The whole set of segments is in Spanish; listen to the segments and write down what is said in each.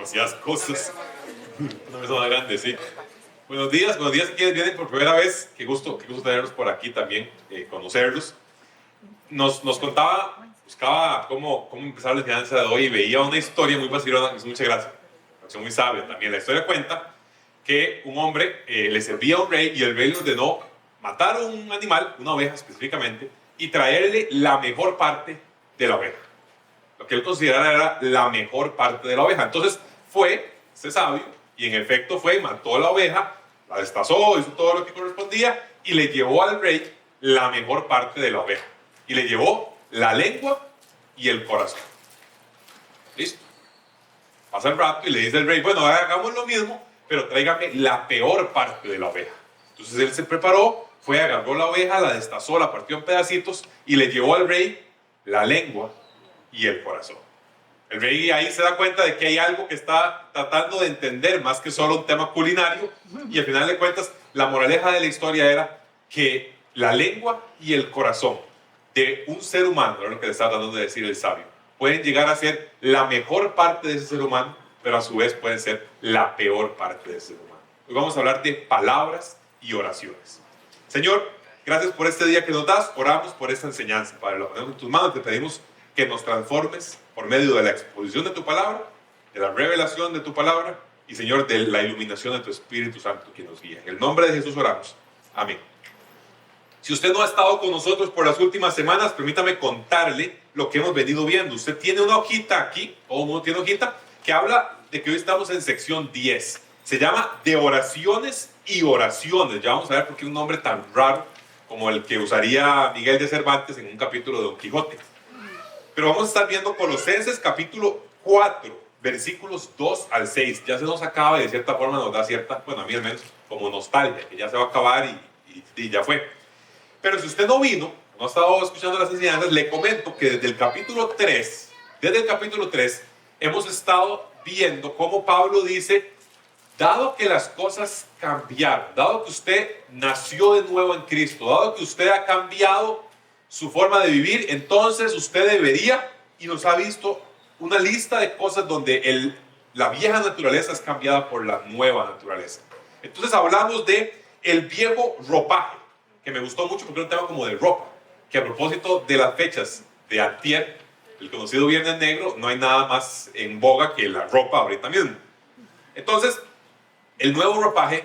demasiadas cosas. Una mesa más grande, sí. Buenos días quienes vienen por primera vez. Qué gusto tenerlos por aquí también, conocerlos. Nos buscaba cómo empezar la enseñanza de hoy y veía una historia muy vacilona, que es mucha gracia, es muy sabia también. La historia cuenta que un hombre le servía a un rey y el rey le ordenó matar a un animal, una oveja específicamente, y traerle la mejor parte de la oveja. Lo que él considerara era la mejor parte de la oveja. Entonces fue ese sabio y en efecto fue y mató a la oveja, la destazó, hizo todo lo que correspondía y le llevó al rey la mejor parte de la oveja. Y le llevó la lengua y el corazón. ¿Listo? Pasa el rato y le dice al rey, bueno, hagamos lo mismo, pero tráigame la peor parte de la oveja. Entonces él se preparó, fue, agarró la oveja, la destazó, la partió en pedacitos y le llevó al rey la lengua y el corazón. El rey ahí se da cuenta de que hay algo que está tratando de entender más que solo un tema culinario, y al final de cuentas la moraleja de la historia era que la lengua y el corazón de un ser humano, era lo que le estaba tratando de decir el sabio, pueden llegar a ser la mejor parte de ese ser humano, pero a su vez pueden ser la peor parte de ese ser humano. Hoy vamos a hablar de palabras y oraciones. Señor, gracias por este día que nos das, oramos por esta enseñanza. Padre, lo ponemos en tus manos, te pedimos que nos transformes por medio de la exposición de tu palabra, de la revelación de tu palabra y, Señor, de la iluminación de tu Espíritu Santo que nos guía. En el nombre de Jesús oramos. Amén. Si usted no ha estado con nosotros por las últimas semanas, permítame contarle lo que hemos venido viendo. Usted tiene una hojita aquí, todo el mundo tiene hojita, que habla de que hoy estamos en sección 10. Se llama de oraciones y oraciones. Ya vamos a ver por qué un nombre tan raro como el que usaría Miguel de Cervantes en un capítulo de Don Quijote. Pero vamos a estar viendo Colosenses capítulo 4, versículos 2 al 6. Ya se nos acaba y de cierta forma nos da cierta, bueno, a mí al menos, como nostalgia, que ya se va a acabar y ya fue. Pero si usted no vino, no ha estado escuchando las enseñanzas, le comento que desde el capítulo 3, hemos estado viendo cómo Pablo dice, dado que las cosas cambiaron, dado que usted nació de nuevo en Cristo, dado que usted ha cambiado su forma de vivir, entonces usted debería, y nos ha visto una lista de cosas donde la vieja naturaleza es cambiada por la nueva naturaleza. Entonces hablamos de el viejo ropaje, que me gustó mucho porque era un tema como de ropa, que a propósito de las fechas de antier, el conocido Viernes Negro, no hay nada más en boga que la ropa ahorita mismo. Entonces, el nuevo ropaje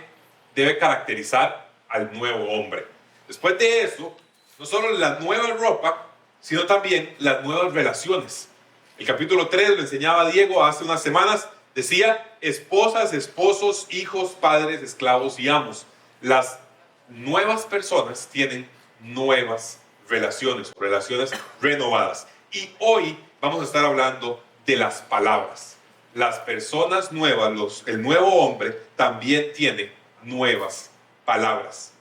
debe caracterizar al nuevo hombre. Después de eso, no solo la nueva ropa, sino también las nuevas relaciones. El capítulo 3 lo enseñaba Diego hace unas semanas, decía esposas, esposos, hijos, padres, esclavos y amos. Las nuevas personas tienen nuevas relaciones renovadas. Y hoy vamos a estar hablando de las palabras. Las personas nuevas, el nuevo hombre también tiene nuevas palabras.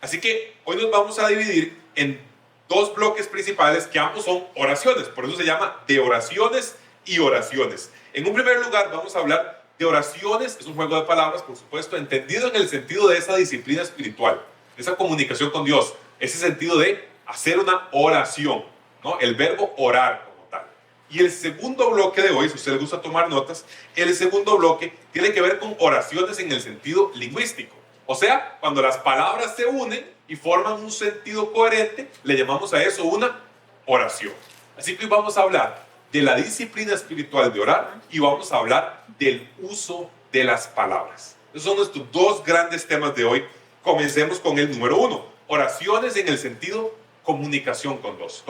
Así que hoy nos vamos a dividir en dos bloques principales que ambos son oraciones. Por eso se llama de oraciones y oraciones. En un primer lugar vamos a hablar de oraciones, es un juego de palabras, por supuesto, entendido en el sentido de esa disciplina espiritual, esa comunicación con Dios, ese sentido de hacer una oración, ¿no? El verbo orar como tal. Y el segundo bloque de hoy, si a usted le gusta tomar notas, el segundo bloque tiene que ver con oraciones en el sentido lingüístico. O sea, cuando las palabras se unen y forman un sentido coherente, le llamamos a eso una oración. Así que hoy vamos a hablar de la disciplina espiritual de orar y vamos a hablar del uso de las palabras. Esos son nuestros dos grandes temas de hoy. Comencemos con el número 1. Oraciones en el sentido comunicación con Dios.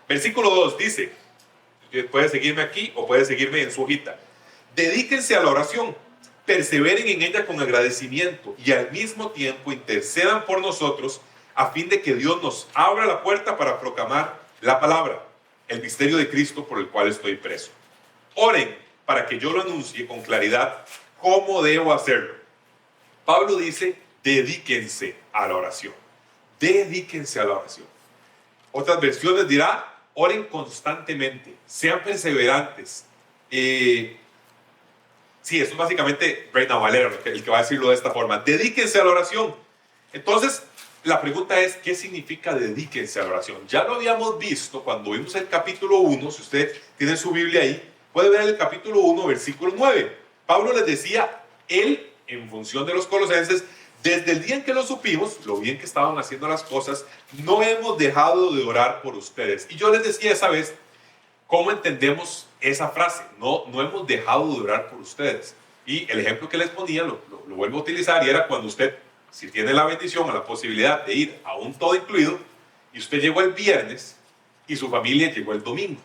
Versículo 2 dice, puede seguirme aquí o puede seguirme en su hojita. Dedíquense a la oración, perseveren en ella con agradecimiento y al mismo tiempo intercedan por nosotros a fin de que Dios nos abra la puerta para proclamar la palabra, el misterio de Cristo por el cual estoy preso. Oren para que yo lo anuncie con claridad cómo debo hacerlo. Pablo dice, dedíquense a la oración. Dedíquense a la oración. Otras versiones dirá, oren constantemente, sean perseverantes. Sí, eso es básicamente Reina Valera, el que va a decirlo de esta forma. Dedíquense a la oración. Entonces, la pregunta es, ¿qué significa dedíquense a la oración? Ya lo habíamos visto cuando vimos el capítulo 1, si usted tiene su Biblia ahí, puede ver el capítulo 1, versículo 9. Pablo les decía, él, en función de los colosenses, desde el día en que lo supimos, lo bien que estaban haciendo las cosas, no hemos dejado de orar por ustedes. Y yo les decía esa vez, ¿cómo entendemos esa frase? No hemos dejado de orar por ustedes. Y el ejemplo que les ponía, lo vuelvo a utilizar, y era cuando usted, si tiene la bendición o la posibilidad de ir a un todo incluido, y usted llegó el viernes y su familia llegó el domingo.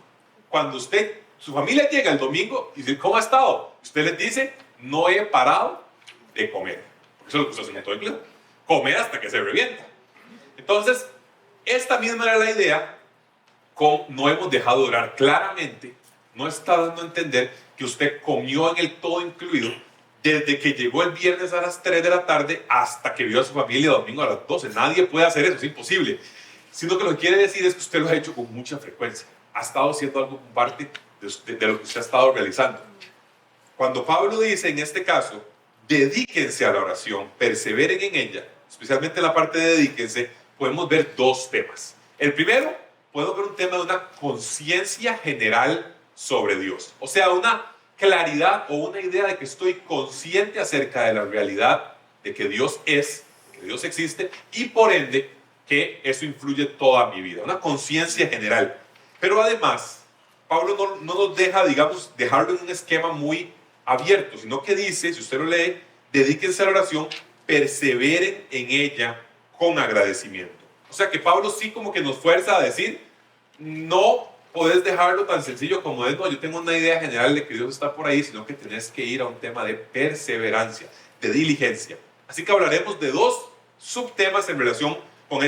Cuando su familia llega el domingo y dice, ¿cómo ha estado? Usted les dice, no he parado de comer. Porque eso es lo que usted hace en un todo incluido. Comer hasta que se revienta. Entonces, esta misma era la idea con no hemos dejado de orar. Claramente, no está dando a entender que usted comió en el todo incluido desde que llegó el viernes a las 3 de la tarde hasta que vio a su familia el domingo a las 12. Nadie puede hacer eso, es imposible. Sino que lo que quiere decir es que usted lo ha hecho con mucha frecuencia. Ha estado haciendo algo con parte de lo que usted ha estado realizando. Cuando Pablo dice en este caso, dedíquense a la oración, perseveren en ella, especialmente en la parte de dedíquense, podemos ver dos temas. El primero, podemos ver un tema de una conciencia general sobre Dios. O sea, una claridad o una idea de que estoy consciente acerca de la realidad de que Dios es, que Dios existe, y por ende que eso influye toda mi vida. Una conciencia general. Pero además, Pablo no nos deja, digamos, dejarlo en un esquema muy abierto, sino que dice, si usted lo lee, dedíquense a la oración, perseveren en ella con agradecimiento. O sea que Pablo sí como que nos fuerza a decir, no podés dejarlo tan sencillo como es, no, yo tengo una idea general de que Dios está por ahí, sino que tenés que ir a un tema de perseverancia, de diligencia. Así que hablaremos de dos subtemas en relación con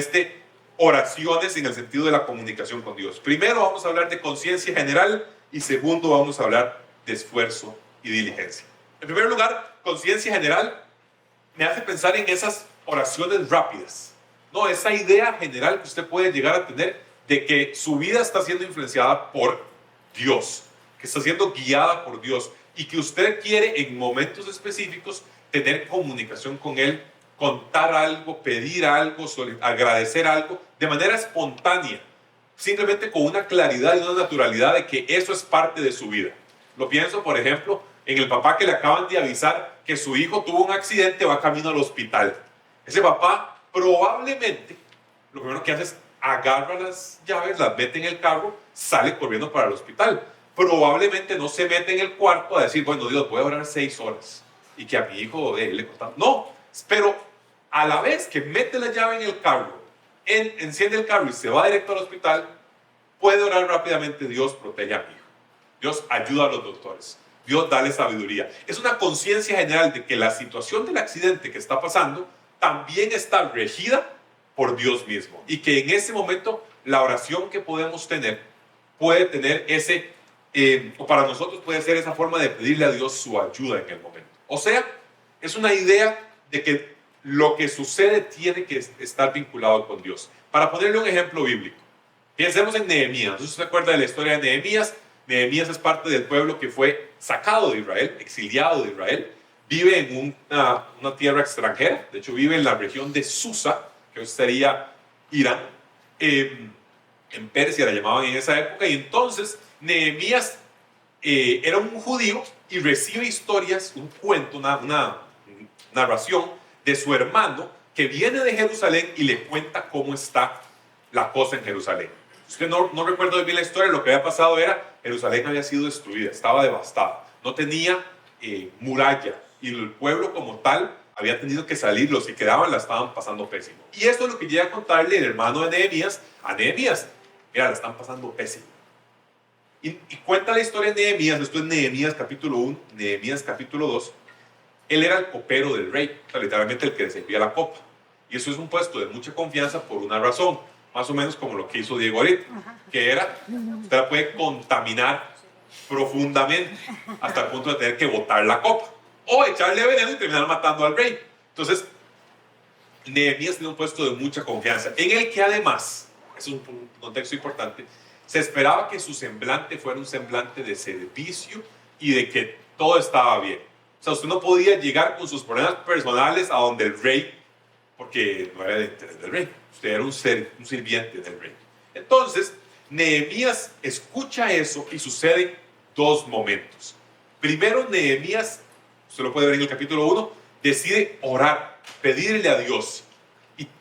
oraciones en el sentido de la comunicación con Dios. Primero vamos a hablar de conciencia general y segundo vamos a hablar de esfuerzo y diligencia. En primer lugar, conciencia general me hace pensar en esas oraciones rápidas. No, esa idea general que usted puede llegar a tener de que su vida está siendo influenciada por Dios, que está siendo guiada por Dios y que usted quiere en momentos específicos tener comunicación con Él, contar algo, pedir algo, agradecer algo de manera espontánea, simplemente con una claridad y una naturalidad de que eso es parte de su vida. Lo pienso, por ejemplo, en el papá que le acaban de avisar que su hijo tuvo un accidente, va camino al hospital. Ese papá probablemente lo primero que hace es agarra las llaves, las mete en el carro, sale corriendo para el hospital. Probablemente no se mete en el cuarto a decir, bueno, Dios, voy a orar 6 horas y que a mi hijo le costaba. No, pero a la vez que mete la llave en el carro, enciende el carro y se va directo al hospital, puede orar rápidamente, Dios protege a mi hijo. Dios ayuda a los doctores. Dios dale sabiduría. Es una conciencia general de que la situación del accidente que está pasando también está regida por Dios mismo. Y que en ese momento la oración que podemos tener puede tener o para nosotros puede ser esa forma de pedirle a Dios su ayuda en el momento. O sea, es una idea de que lo que sucede tiene que estar vinculado con Dios. Para ponerle un ejemplo bíblico, pensemos en Nehemías. ¿Usted se acuerda de la historia de Nehemías? Nehemías es parte del pueblo que fue sacado de Israel, exiliado de Israel. Vive en una tierra extranjera. De hecho, vive en la región de Susa, que sería Irán. En Persia la llamaban en esa época. Y entonces Nehemías era un judío y recibe historias, un cuento, una narración de su hermano que viene de Jerusalén y le cuenta cómo está la cosa en Jerusalén. Es que no recuerdo bien la historia. Lo que había pasado era Jerusalén había sido destruida, estaba devastada, no tenía muralla y el pueblo como tal había tenido que salir, los que quedaban la estaban pasando pésimo. Y esto es lo que llega a contarle el hermano de Nehemías a Nehemías. Mira, la están pasando pésimo. Y cuenta la historia de Nehemías, después Nehemías capítulo 1, Nehemías capítulo 2. Él era el copero del rey, o sea, literalmente el que le servía la copa. Y eso es un puesto de mucha confianza por una razón, más o menos como lo que hizo Diego ahorita, que era, usted la puede contaminar profundamente hasta el punto de tener que botar la copa o echarle veneno y terminar matando al rey. Entonces, Nehemías tiene un puesto de mucha confianza, en el que además, es un contexto importante, se esperaba que su semblante fuera un semblante de servicio y de que todo estaba bien. O sea, usted no podía llegar con sus problemas personales a donde el rey, porque no era de interés del rey. Usted era un sirviente del rey. Entonces, Nehemías escucha eso y suceden dos momentos. Primero, Nehemías usted lo puede ver en el capítulo 1, decide orar, pedirle a Dios.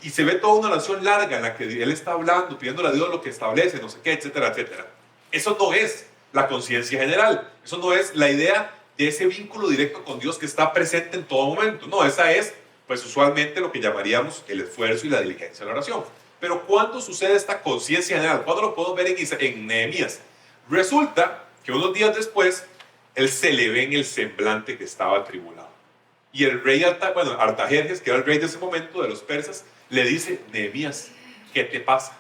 Y se ve toda una oración larga en la que él está hablando, pidiéndole a Dios lo que establece, no sé qué, etcétera, etcétera. Eso no es la conciencia general. Eso no es la idea de ese vínculo directo con Dios que está presente en todo momento. No, esa es, pues usualmente lo que llamaríamos el esfuerzo y la diligencia de la oración. Pero ¿cuándo sucede esta conciencia general? ¿Cuándo lo podemos ver en Nehemías? Resulta que unos días después, él se le ve en el semblante que estaba atribulado. Y el rey Artajerjes, que era el rey de ese momento de los persas, le dice: Nehemías, ¿qué te pasa?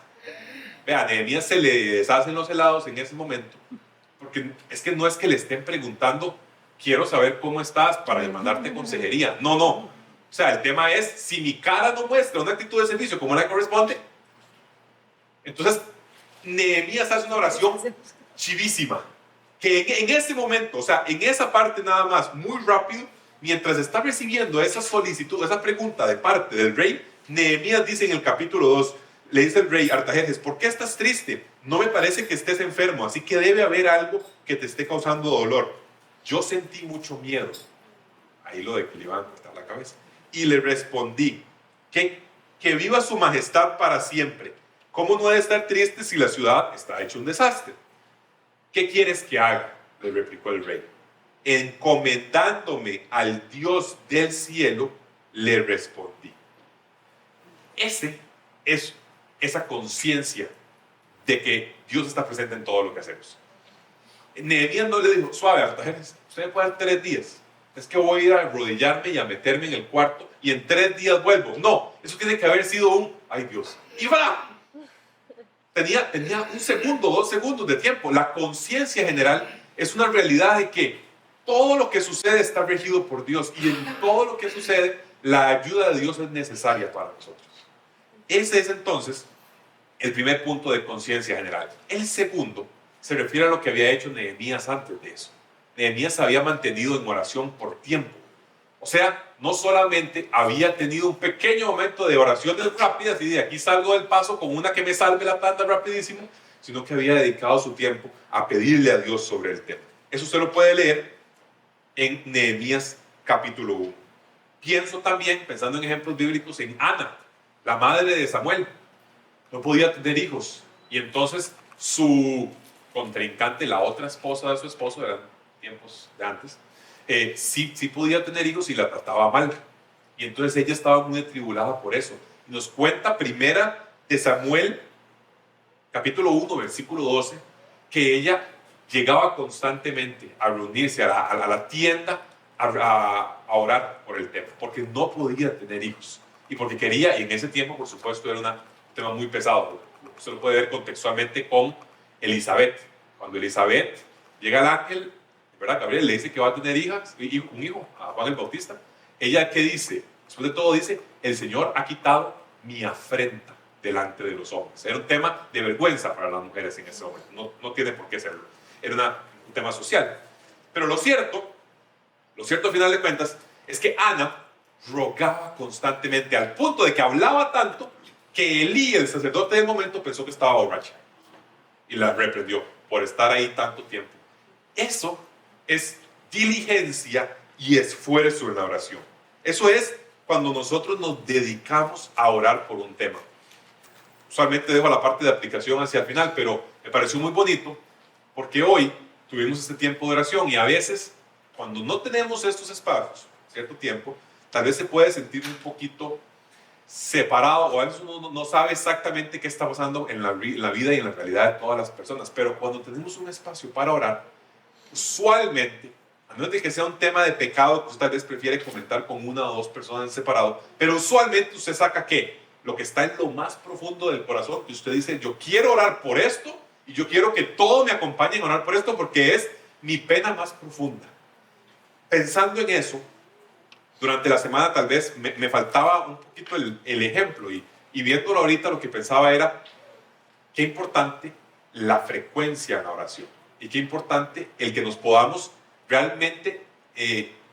Vea, a Nehemías se le deshacen los helados en ese momento, porque es que no es que le estén preguntando, quiero saber cómo estás para mandarte consejería. No, no. O sea, el tema es, si mi cara no muestra una actitud de servicio como la que corresponde, entonces Nehemías hace una oración chivísima, que en ese momento, o sea, en esa parte nada más, muy rápido, mientras está recibiendo esa solicitud, esa pregunta de parte del rey, Nehemías dice en el capítulo 2, le dice el rey Artajerjes: ¿por qué estás triste? No me parece que estés enfermo, así que debe haber algo que te esté causando dolor. Yo sentí mucho miedo. Ahí lo de que le iban a cortar la cabeza. Y le respondí: que viva su majestad para siempre. ¿Cómo no debe estar triste si la ciudad está hecha un desastre? ¿Qué quieres que haga?, le replicó el rey. Encomendándome al Dios del cielo, le respondí. Esa conciencia de que Dios está presente en todo lo que hacemos. Nehemías no le dijo: suave, Artajerjes, usted me puede dar 3 días. Es que voy a ir a arrodillarme y a meterme en el cuarto y en 3 días vuelvo. No, eso tiene que haber sido un ay Dios. Y va. Tenía 1 segundo, 2 segundos de tiempo. La conciencia general es una realidad de que todo lo que sucede está regido por Dios, y en todo lo que sucede la ayuda de Dios es necesaria para nosotros. Ese es entonces el primer punto de conciencia general. El segundo se refiere a lo que había hecho Nehemías antes de eso. Nehemías se había mantenido en oración por tiempo. O sea, no solamente había tenido un pequeño momento de oraciones rápidas y de aquí salgo del paso con una que me salve la tanda rapidísimo, sino que había dedicado su tiempo a pedirle a Dios sobre el tema. Eso usted lo puede leer en Nehemías capítulo 1. Pienso también, pensando en ejemplos bíblicos, en Ana, la madre de Samuel. No podía tener hijos, y entonces su contrincante, la otra esposa de su esposo, eran tiempos de antes, sí podía tener hijos y la trataba mal. Y entonces ella estaba muy atribulada por eso. Nos cuenta Primera de Samuel, capítulo 1, versículo 12, que ella llegaba constantemente a reunirse a la tienda a orar por el tema, porque no podía tener hijos. Y porque quería, y en ese tiempo, por supuesto, era un tema muy pesado. Usted lo puede ver contextualmente con Elizabeth. Cuando Elizabeth llega al ángel, ¿verdad? Gabriel le dice que va a tener un hijo, a Juan el Bautista. Ella, ¿qué dice? Después de todo dice: el Señor ha quitado mi afrenta delante de los hombres. Era un tema de vergüenza para las mujeres en ese momento. No tiene por qué serlo. Era un tema social. Pero lo cierto al final de cuentas, es que Ana rogaba constantemente, al punto de que hablaba tanto que Elí, el sacerdote del momento, pensó que estaba borracha y la reprendió por estar ahí tanto tiempo. Eso es diligencia y esfuerzo en la oración. Eso es cuando nosotros nos dedicamos a orar por un tema. Usualmente dejo la parte de aplicación hacia el final, pero me pareció muy bonito porque hoy tuvimos este tiempo de oración, y a veces, cuando no tenemos estos espacios, cierto tiempo, tal vez se puede sentir un poquito separado, o a veces uno no sabe exactamente qué está pasando en la vida y en la realidad de todas las personas. Pero cuando tenemos un espacio para orar, usualmente, a menos de que sea un tema de pecado que usted tal vez prefiere comentar con 1 o 2 personas en separado, pero usualmente usted saca ¿qué? Lo que está en lo más profundo del corazón, y usted dice: yo quiero orar por esto, y yo quiero que todos me acompañen a orar por esto, porque es mi pena más profunda. Pensando en eso, durante la semana tal vez me faltaba un poquito el ejemplo, y viéndolo ahorita, lo que pensaba era: qué importante la frecuencia en la oración, y qué importante el que nos podamos realmente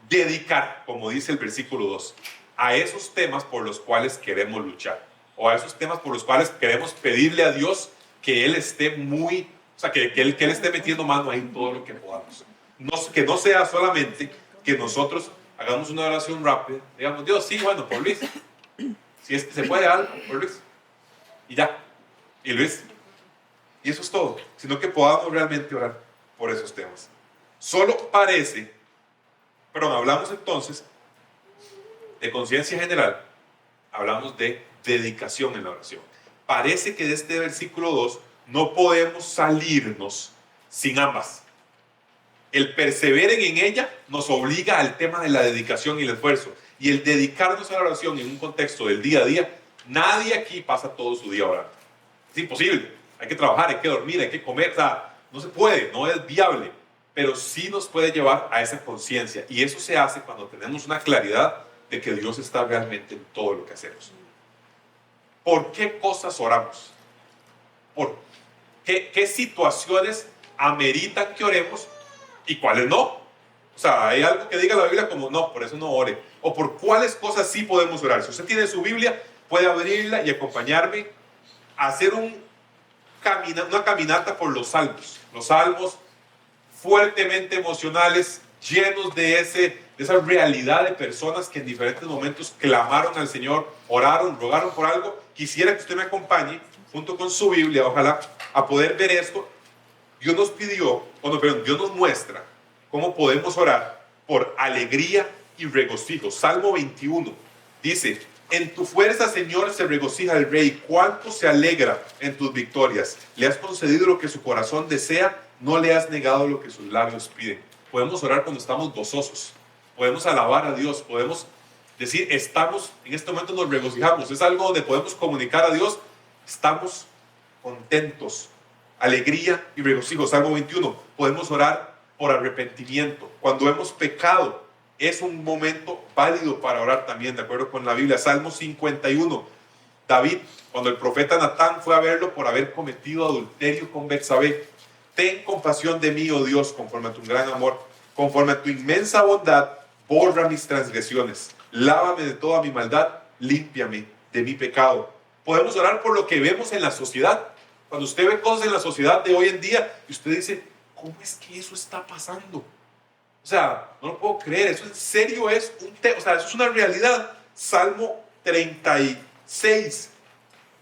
dedicar, como dice el versículo 2, a esos temas por los cuales queremos luchar, o a esos temas por los cuales queremos pedirle a Dios que Él esté que Él esté metiendo mano ahí en todo lo que podamos. Que no sea solamente que nosotros hagamos una oración rápida. Digamos, Dios, sí, bueno, por Luis. Si es que se puede algo, por Luis. Y ya. Y Luis. Y eso es todo. Sino que podamos realmente orar por esos temas. Solo parece, perdón, hablamos entonces de conciencia general, hablamos de dedicación en la oración. Parece que de este versículo 2 no podemos salirnos sin ambas. El perseveren en ella nos obliga al tema de la dedicación y el esfuerzo. Y el dedicarnos a la oración en un contexto del día a día, nadie aquí pasa todo su día orando. Es imposible. Hay que trabajar, hay que dormir, hay que comer. O sea, no se puede, no es viable. Pero sí nos puede llevar a esa conciencia. Y eso se hace cuando tenemos una claridad de que Dios está realmente en todo lo que hacemos. ¿Por qué cosas oramos? ¿Por qué situaciones ameritan que oremos y cuáles no? O sea, hay algo que diga la Biblia como no, por eso no ore. O por cuáles cosas sí podemos orar. Si usted tiene su Biblia, puede abrirla y acompañarme a hacer una caminata por los salmos. Los salmos fuertemente emocionales, llenos de esa realidad de personas que en diferentes momentos clamaron al Señor, oraron, rogaron por algo. Quisiera que usted me acompañe junto con su Biblia, ojalá, a poder ver esto. Dios nos pidió, Dios nos muestra cómo podemos orar por alegría y regocijo. Salmo 21 dice: en tu fuerza, Señor, se regocija el rey. Cuánto se alegra en tus victorias. Le has concedido lo que su corazón desea. No le has negado lo que sus labios piden. Podemos orar cuando estamos gozosos. Podemos alabar a Dios. Podemos decir, estamos, en este momento nos regocijamos. Es algo donde podemos comunicar a Dios. Estamos contentos. Alegría y regocijo. Salmo 21. Podemos orar por arrepentimiento. Cuando hemos pecado, es un momento válido para orar también, de acuerdo con la Biblia. Salmo 51. David, cuando el profeta Natán fue a verlo por haber cometido adulterio con Betsabé: ten compasión de mí, oh Dios, conforme a tu gran amor, conforme a tu inmensa bondad, borra mis transgresiones, lávame de toda mi maldad, límpiame de mi pecado. Podemos orar por lo que vemos en la sociedad. Cuando usted ve cosas en la sociedad de hoy en día y usted dice, ¿cómo es que eso está pasando? O sea, no lo puedo creer, eso en serio es o sea, eso es una realidad. Salmo 36.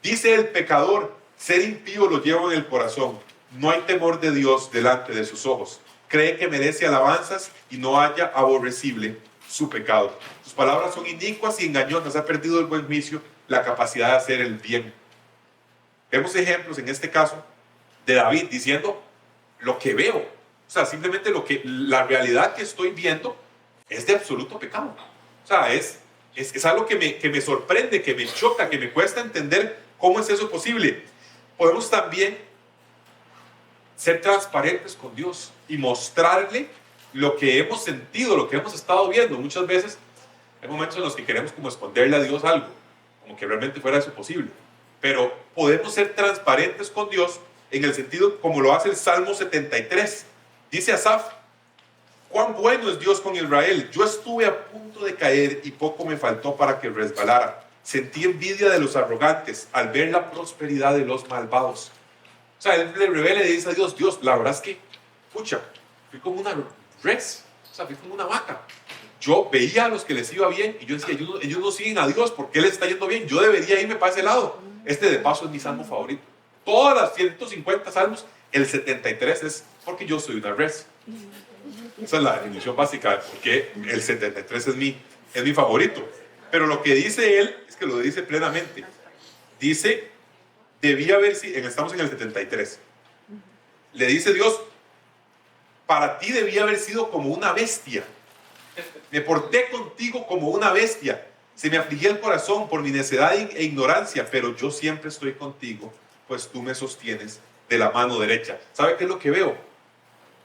Dice el pecador: ser impío lo llevo en el corazón. No hay temor de Dios delante de sus ojos. Cree que merece alabanzas y no haya aborrecible su pecado. Sus palabras son inicuas y engañosas. Ha perdido el buen juicio, la capacidad de hacer el bien. Vemos ejemplos en este caso de David diciendo lo que veo. O sea, simplemente la realidad que estoy viendo es de absoluto pecado. O sea, es algo que me sorprende, que me choca, que me cuesta entender cómo es eso posible. Podemos también ser transparentes con Dios y mostrarle lo que hemos sentido, lo que hemos estado viendo. Muchas veces hay momentos en los que queremos como esconderle a Dios algo, como que realmente fuera eso posible. Pero podemos ser transparentes con Dios en el sentido como lo hace el Salmo 73. Dice Asaf: cuán bueno es Dios con Israel. Yo estuve a punto de caer y poco me faltó para que resbalara. Sentí envidia de los arrogantes al ver la prosperidad de los malvados. O sea, él le revela y le dice a Dios: Dios, la verdad es que, pucha, fui como una res, o sea, fui como una vaca. Yo veía a los que les iba bien y yo decía, ellos no siguen a Dios, ¿por qué les está yendo bien? Yo debería irme para ese lado. Este de paso es mi salmo favorito. Todas las 150 salmos, el 73 es porque yo soy una res. Esa es la definición básica de por qué el 73 es mi favorito. Pero lo que dice él es que lo dice plenamente. Dice, debía haber sido, estamos en el 73. Le dice Dios: para ti debía haber sido como una bestia. Me porté contigo como una bestia. Se me afligía el corazón por mi necedad e ignorancia, pero yo siempre estoy contigo, pues tú me sostienes de la mano derecha. ¿Sabe qué es lo que veo?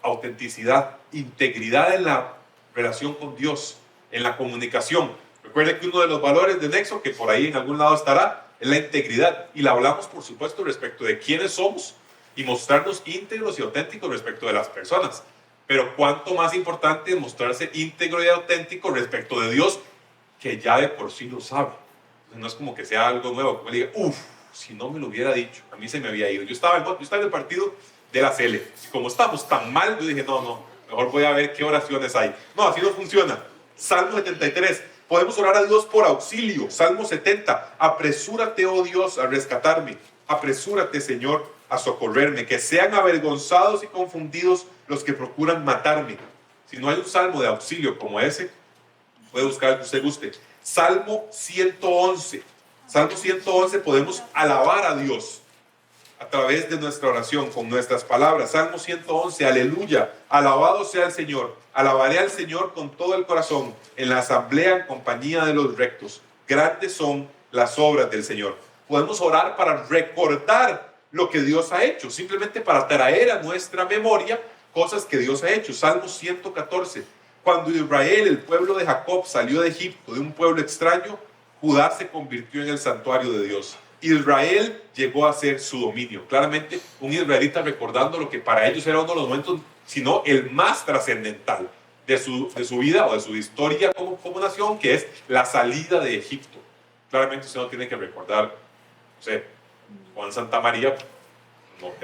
Autenticidad, integridad en la relación con Dios, en la comunicación. Recuerde que uno de los valores de Nexo, que por ahí en algún lado estará, es la integridad. Y la hablamos, por supuesto, respecto de quiénes somos y mostrarnos íntegros y auténticos respecto de las personas. Pero cuánto más importante es mostrarse íntegro y auténtico respecto de Dios, que ya de por sí lo sabe. No es como que sea algo nuevo, como le diga, si no me lo hubiera dicho, a mí se me había ido. Yo estaba en el partido de la CL. Y como estamos tan mal, yo dije, no, mejor voy a ver qué oraciones hay. No, así no funciona. Salmo 73. Podemos orar a Dios por auxilio. Salmo 70. Apresúrate, oh Dios, a rescatarme. Apresúrate, Señor, a socorrerme. Que sean avergonzados y confundidos los que procuran matarme. Si no hay un salmo de auxilio como ese, puede buscar el que usted guste. Salmo 111. Salmo 111 podemos alabar a Dios a través de nuestra oración, con nuestras palabras. Salmo 111, aleluya, alabado sea el Señor. Alabaré al Señor con todo el corazón, en la asamblea en compañía de los rectos. Grandes son las obras del Señor. Podemos orar para recordar lo que Dios ha hecho, simplemente para traer a nuestra memoria cosas que Dios ha hecho. Salmo 114, cuando Israel, el pueblo de Jacob, salió de Egipto, de un pueblo extraño, Judá se convirtió en el santuario de Dios. Israel llegó a ser su dominio. Claramente, un israelita recordando lo que para ellos era uno de los momentos, sino el más trascendental de su vida o de su historia como nación, que es la salida de Egipto. Claramente usted no tiene que recordar, no sé, Juan Santa María,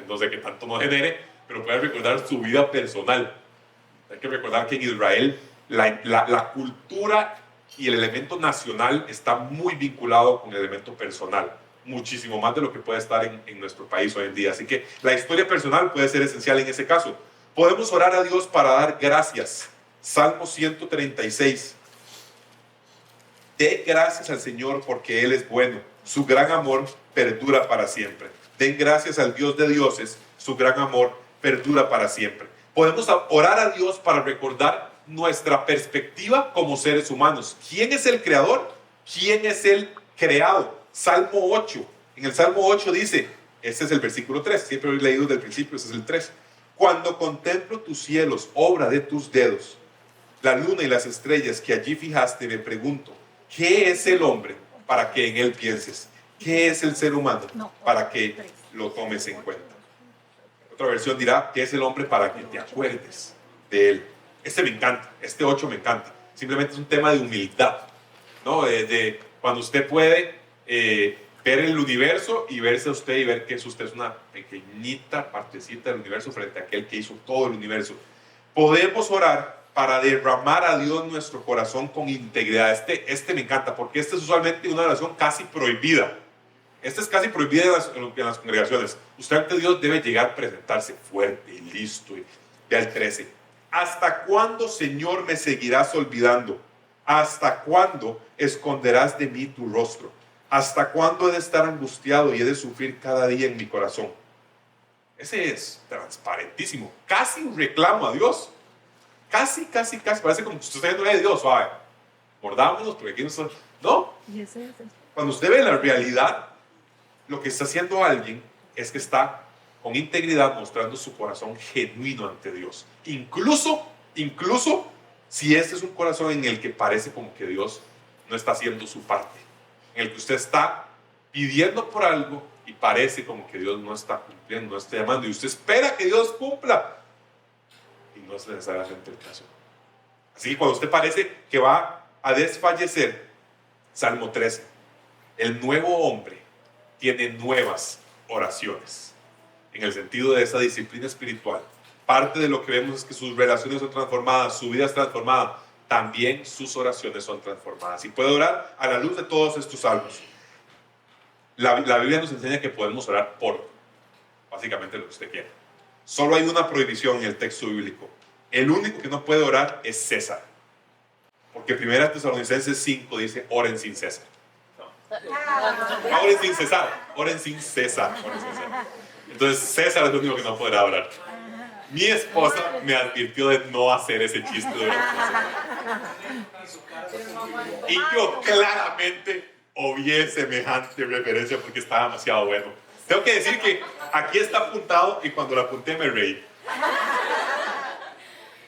no sé qué tanto nos genere, pero puede recordar su vida personal. Hay que recordar que en Israel la cultura y el elemento nacional está muy vinculado con el elemento personal, muchísimo más de lo que puede estar en nuestro país hoy en día. Así que la historia personal puede ser esencial en ese caso. Podemos orar a Dios para dar gracias. Salmo 136. Den gracias al Señor porque Él es bueno. Su gran amor perdura para siempre. Den gracias al Dios de dioses. Su gran amor perdura para siempre. Podemos orar a Dios para recordar nuestra perspectiva como seres humanos. ¿Quién es el creador? ¿Quién es el creado? Salmo 8. En el Salmo 8 dice, este es el versículo 3, siempre lo he leído desde el principio, este es el 3. Cuando contemplo tus cielos, obra de tus dedos, la luna y las estrellas que allí fijaste, me pregunto, ¿qué es el hombre para que en él pienses? ¿Qué es el ser humano para que lo tomes en cuenta? Otra versión dirá, ¿qué es el hombre para que te acuerdes de él? Este me encanta, este 8 me encanta. Simplemente es un tema de humildad, ¿no? De cuando usted puede ver el universo y verse a usted y ver que usted es una pequeñita partecita del universo frente a aquel que hizo todo el universo. Podemos orar para derramar a Dios nuestro corazón con integridad. Este me encanta porque este es usualmente una oración casi prohibida. Esta es casi prohibida en las congregaciones. Usted ante Dios debe llegar a presentarse fuerte y listo. Ve al 13. ¿Hasta cuándo, Señor, me seguirás olvidando? ¿Hasta cuándo esconderás de mí tu rostro? ¿Hasta cuándo he de estar angustiado y he de sufrir cada día en mi corazón? Ese es transparentísimo. Casi un reclamo a Dios. Casi. Parece como que usted está diciendo, Dios, suave, mordámonos porque aquí no está. No. Cuando usted ve la realidad, lo que está haciendo alguien es que está con integridad mostrando su corazón genuino ante Dios. Incluso si este es un corazón en el que parece como que Dios no está haciendo su parte, en el que usted está pidiendo por algo y parece como que Dios no está cumpliendo, no está llamando, y usted espera que Dios cumpla, y no es necesariamente el caso. Así que cuando usted parece que va a desfallecer, Salmo 13, el nuevo hombre tiene nuevas oraciones, en el sentido de esa disciplina espiritual. Parte de lo que vemos es que sus relaciones son transformadas, su vida es transformada, también sus oraciones son transformadas. Y puede orar a la luz de todos estos salmos. La Biblia nos enseña que podemos orar por básicamente lo que usted quiera. Solo hay una prohibición en el texto bíblico. El único que no puede orar es César. Porque 1 Tesalonicenses 5 dice, oren sin cesar. No oren sin cesar, oren sin cesar. Entonces César es el único que no podrá orar. Mi esposa me advirtió de no hacer ese chiste durante la semana. Y yo claramente obvié semejante referencia porque estaba demasiado bueno. Tengo que decir que aquí está apuntado y cuando lo apunté me reí.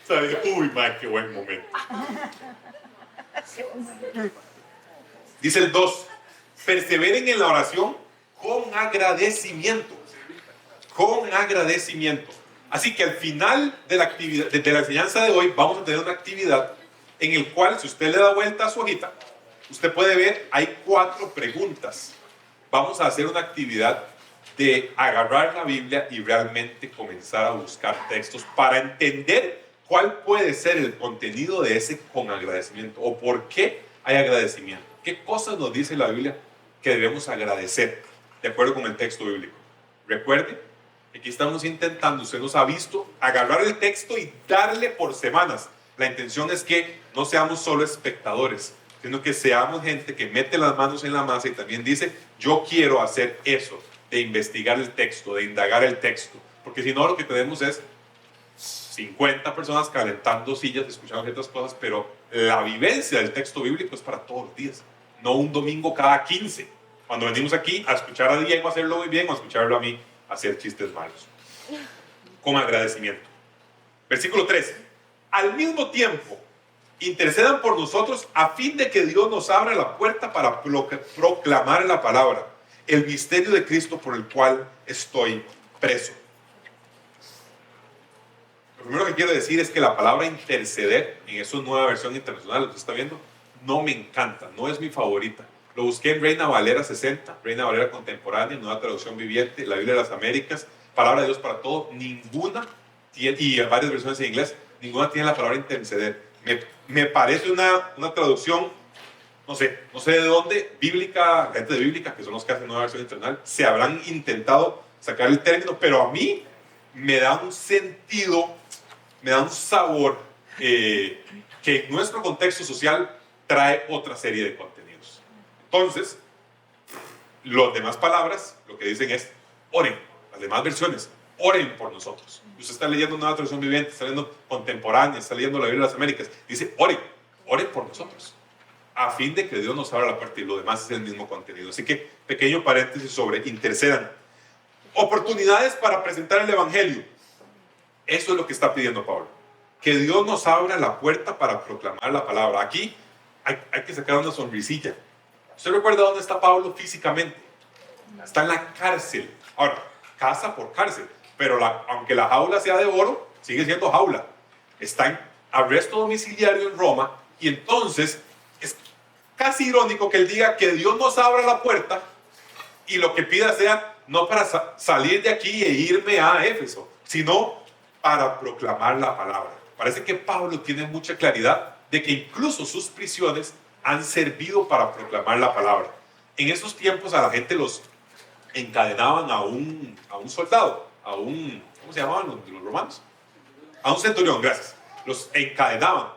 O sea, dije, uy, man, qué buen momento. Dice el 2, perseveren en la oración con agradecimiento. Con agradecimiento. Así que al final de la actividad, de la enseñanza de hoy, vamos a tener una actividad en el cual, si usted le da vuelta a su hojita, usted puede ver, hay 4 preguntas. Vamos a hacer una actividad de agarrar la Biblia y realmente comenzar a buscar textos para entender ¿cuál puede ser el contenido de ese con agradecimiento? ¿O por qué hay agradecimiento? ¿Qué cosas nos dice la Biblia que debemos agradecer de acuerdo con el texto bíblico? Recuerde, aquí estamos intentando, usted nos ha visto, agarrar el texto y darle por semanas. La intención es que no seamos solo espectadores, sino que seamos gente que mete las manos en la masa y también dice, yo quiero hacer eso, de investigar el texto, de indagar el texto. Porque si no, lo que tenemos es 50 personas calentando sillas, escuchando ciertas cosas, pero la vivencia del texto bíblico es para todos los días, no un domingo cada 15. Cuando venimos aquí a escuchar a Diego hacerlo muy bien o a escucharlo a mí hacer chistes malos. Con agradecimiento. Versículo 13. Al mismo tiempo, intercedan por nosotros a fin de que Dios nos abra la puerta para proclamar la palabra, el misterio de Cristo por el cual estoy preso. Lo primero que quiero decir es que la palabra interceder, en esa nueva versión internacional, lo que está viendo, no me encanta, no es mi favorita. Lo busqué en Reina Valera 60, Reina Valera contemporánea, Nueva Traducción Viviente, la Biblia de las Américas, Palabra de Dios para todo, ninguna tiene, y en varias versiones en inglés, ninguna tiene la palabra interceder. Me parece una traducción, no sé de dónde, bíblica, gente de bíblica, que son los que hacen Nueva Versión Internacional, se habrán intentado sacar el término, pero a mí me da un sentido, me da un sabor que en nuestro contexto social trae otra serie de contenidos. Entonces, las demás palabras lo que dicen es oren, las demás versiones, oren por nosotros. Y usted está leyendo una traducción viviente, está leyendo contemporánea, está leyendo la Biblia de las Américas, dice oren por nosotros, a fin de que Dios nos abra la puerta, y lo demás es el mismo contenido. Así que, pequeño paréntesis sobre intercedan. Oportunidades para presentar el Evangelio. Eso es lo que está pidiendo Pablo. Que Dios nos abra la puerta para proclamar la palabra. Aquí hay que sacar una sonrisilla. ¿Usted recuerda dónde está Pablo físicamente? Está en la cárcel. Ahora, casa por cárcel. Pero aunque la jaula sea de oro, sigue siendo jaula. Está en arresto domiciliario en Roma. Y entonces es casi irónico que él diga que Dios nos abra la puerta y lo que pida sea no para salir de aquí e irme a Éfeso, sino para proclamar la palabra. Parece que Pablo tiene mucha claridad de que incluso sus prisiones han servido para proclamar la palabra. En esos tiempos a la gente los encadenaban a un soldado, ¿cómo se llamaban los romanos? A un centurión, gracias. Los encadenaban.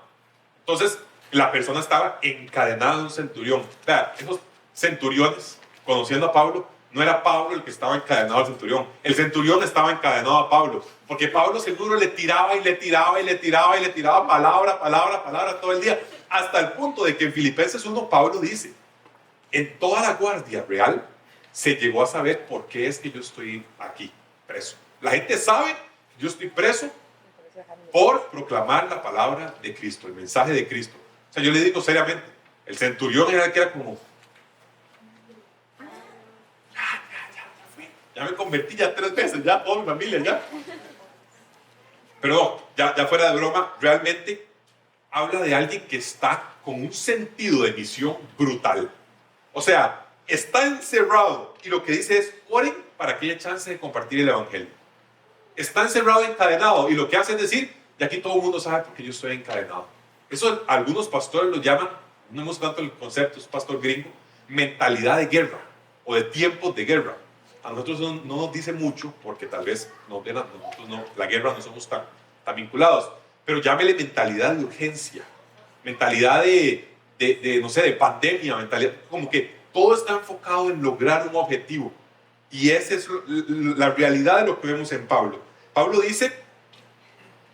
Entonces, la persona estaba encadenada a un centurión. Vea, esos centuriones, conociendo a Pablo, no era Pablo el que estaba encadenado al centurión. El centurión estaba encadenado a Pablo, porque Pablo seguro le tiraba y le tiraba y le tiraba y le tiraba palabra todo el día, hasta el punto de que en Filipenses 1 Pablo dice, en toda la guardia real se llegó a saber por qué es que yo estoy aquí preso. La gente sabe que yo estoy preso por proclamar la palabra de Cristo, el mensaje de Cristo. O sea, yo le digo seriamente, el centurión era el que era como, ya me convertí ya 3 veces, ya toda mi familia, ya. Pero no, ya fuera de broma, realmente habla de alguien que está con un sentido de misión brutal. O sea, está encerrado y lo que dice es, oren para que haya chance de compartir el Evangelio. Está encerrado, encadenado, y lo que hace es decir, y aquí todo el mundo sabe por qué yo estoy encadenado. Eso algunos pastores lo llaman, no hemos tanto el concepto, es pastor gringo, mentalidad de guerra o de tiempos de guerra. A nosotros no nos dice mucho, porque tal vez nosotros la guerra no somos tan vinculados, pero llámele mentalidad de urgencia, mentalidad no sé, de pandemia, mentalidad, como que todo está enfocado en lograr un objetivo. Y esa es la realidad de lo que vemos en Pablo. Pablo dice,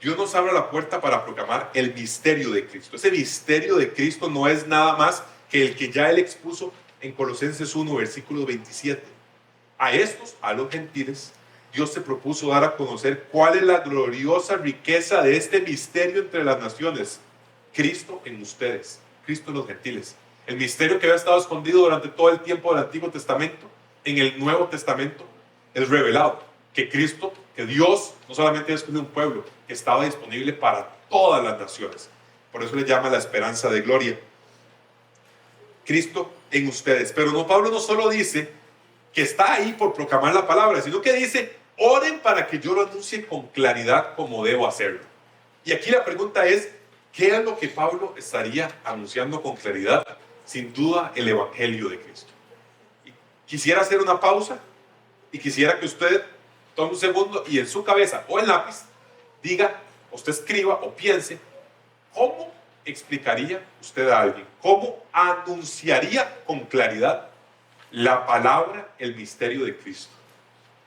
Dios nos abre la puerta para proclamar el misterio de Cristo. Ese misterio de Cristo no es nada más que el que ya él expuso en Colosenses 1, versículo 27. A estos, a los gentiles, Dios se propuso dar a conocer cuál es la gloriosa riqueza de este misterio entre las naciones. Cristo en ustedes, Cristo en los gentiles. El misterio que había estado escondido durante todo el tiempo del Antiguo Testamento, en el Nuevo Testamento, es revelado. Que Cristo, que Dios, no solamente es un pueblo, que estaba disponible para todas las naciones. Por eso le llama la esperanza de gloria. Cristo en ustedes. Pero no, Pablo no solo dice que está ahí por proclamar la palabra, sino que dice, oren para que yo lo anuncie con claridad como debo hacerlo. Y aquí la pregunta es, ¿qué es lo que Pablo estaría anunciando con claridad? Sin duda, el Evangelio de Cristo. Y quisiera hacer una pausa y quisiera que usted tome un segundo y en su cabeza o en lápiz diga, usted escriba o piense, ¿cómo explicaría usted a alguien? ¿Cómo anunciaría con claridad la palabra, el misterio de Cristo?